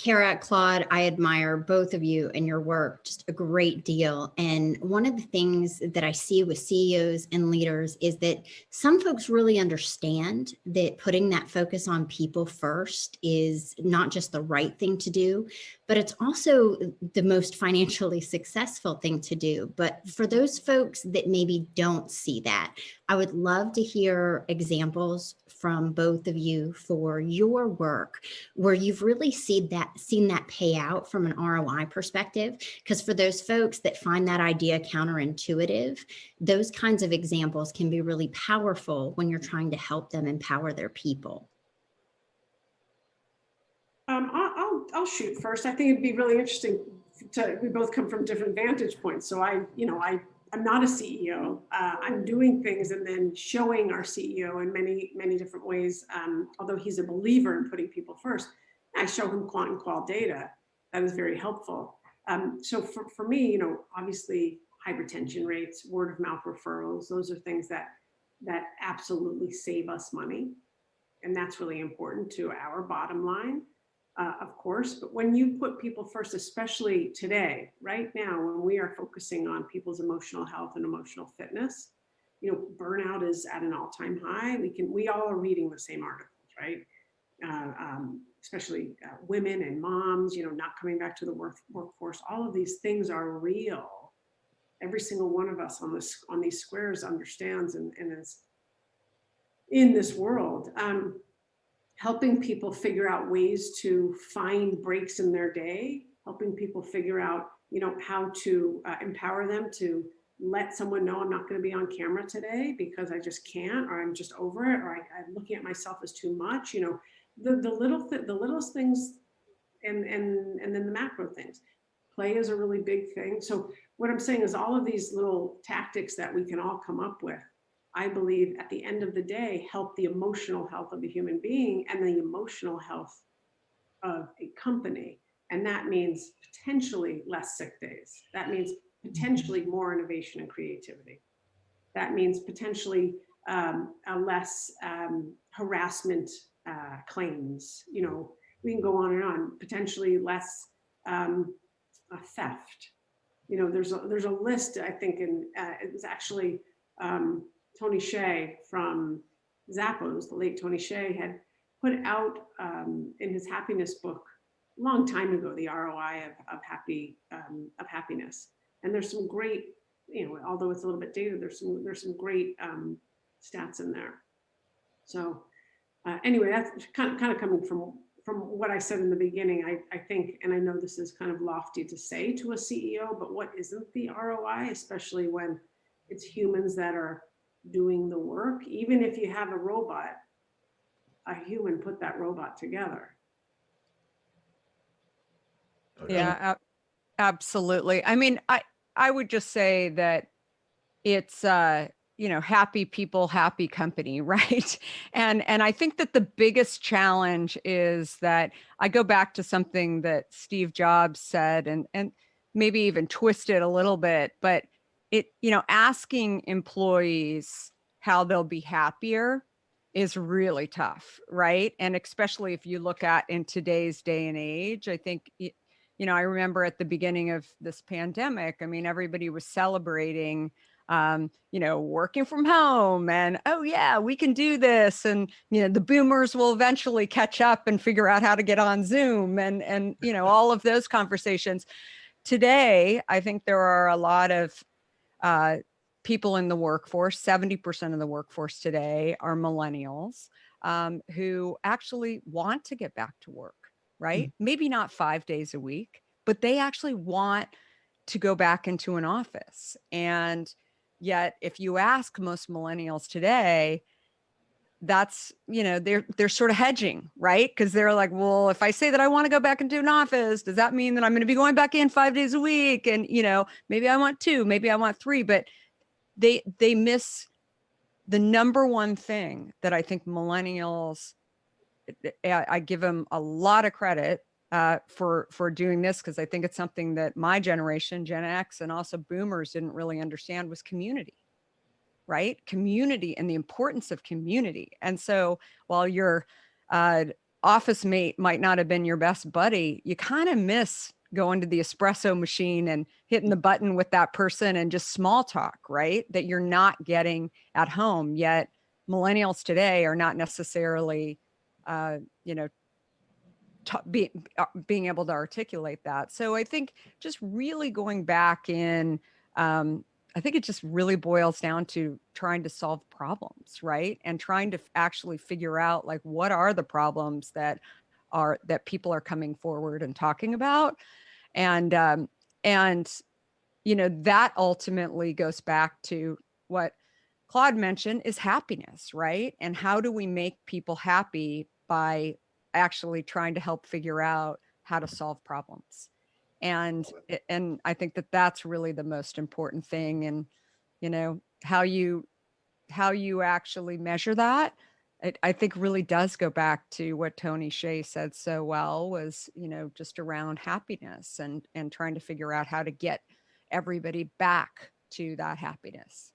Kara, Claude, I admire both of you and your work just a great deal. And one of the things that I see with CEOs and leaders is that some folks really understand that putting that focus on people first is not just the right thing to do, but it's also the most financially successful thing to do. But for those folks that maybe don't see that, I would love to hear examples from both of you for your work where you've really seen that pay out from an ROI perspective. Because for those folks that find that idea counterintuitive, those kinds of examples can be really powerful when you're trying to help them empower their people. I'll shoot first. I think it'd be really interesting we both come from different vantage points. So I'm not a CEO. I'm doing things and then showing our CEO in many different ways. Although he's a believer in putting people first, I show him quant and qual data. That is very helpful. So for me, obviously high retention rates, word of mouth referrals, those are things that absolutely save us money. And that's really important to our bottom line. Of course, but when you put people first, especially today, right now, when we are focusing on people's emotional health and emotional fitness, burnout is at an all-time high. We all are reading the same articles, right? Especially women and moms, not coming back to the workforce. All of these things are real. Every single one of us on these squares understands and is in this world. Helping people figure out ways to find breaks in their day, helping people figure out, how to empower them to let someone know I'm not going to be on camera today because I just can't, or I'm just over it, or I'm looking at myself as too much. The littlest things, and then the macro things. Play is a really big thing. So what I'm saying is all of these little tactics that we can all come up with, I believe at the end of the day, help the emotional health of a human being and the emotional health of a company. And that means potentially less sick days. That means potentially more innovation and creativity. That means potentially a less harassment claims. We can go on and on. Potentially less theft. There's a list, I think, it was actually Tony Hsieh from Zappos, the late Tony Hsieh, had put out in his happiness book a long time ago, the ROI of happiness. And there's some great, although it's a little bit dated, there's some great stats in there. So anyway, that's kind of coming from what I said in the beginning. I think, and I know this is kind of lofty to say to a CEO, but what isn't the ROI, especially when it's humans that are doing the work? Even if you have a robot, a human put that robot together. Yeah, absolutely. I mean, I would just say that it's happy people, happy company, right? And I think that the biggest challenge is that I go back to something that Steve Jobs said and maybe even twist it a little bit, but asking employees how they'll be happier is really tough, right? And especially if you look at in today's day and age, I think, I remember at the beginning of this pandemic, I mean, everybody was celebrating, working from home and, oh yeah, we can do this. And, the boomers will eventually catch up and figure out how to get on Zoom and all of those conversations. Today, I think there are a lot of people in the workforce. 70% of the workforce today are millennials who actually want to get back to work, right? Mm-hmm. Maybe not 5 days a week, but they actually want to go back into an office. And yet, if you ask most millennials today, that's, they're sort of hedging, right? Because they're like, well, if I say that I want to go back into an office, does that mean that I'm going to be going back in 5 days a week? And, maybe I want 2, maybe I want 3, but they miss the number one thing that I think millennials, I give them a lot of credit for doing this, because I think it's something that my generation, Gen X, and also boomers didn't really understand, was community. Right? Community and the importance of community. And so while you're office mate might not have been your best buddy, you kind of miss going to the espresso machine and hitting the button with that person and just small talk, right? That you're not getting at home. Yet millennials today are not necessarily, you know, being able to articulate that. So I think just really going back in, I think it just really boils down to trying to solve problems, right? And trying to actually figure out, like, what are the problems that people are coming forward and talking about. And you know, that ultimately goes back to what Claude mentioned, is happiness, right? And how do we make people happy by actually trying to help figure out how to solve problems? And I think that that's really the most important thing. And, you know, how you actually measure that, I think really does go back to what Tony Hsieh said so well, was, you know, just around happiness and trying to figure out how to get everybody back to that happiness.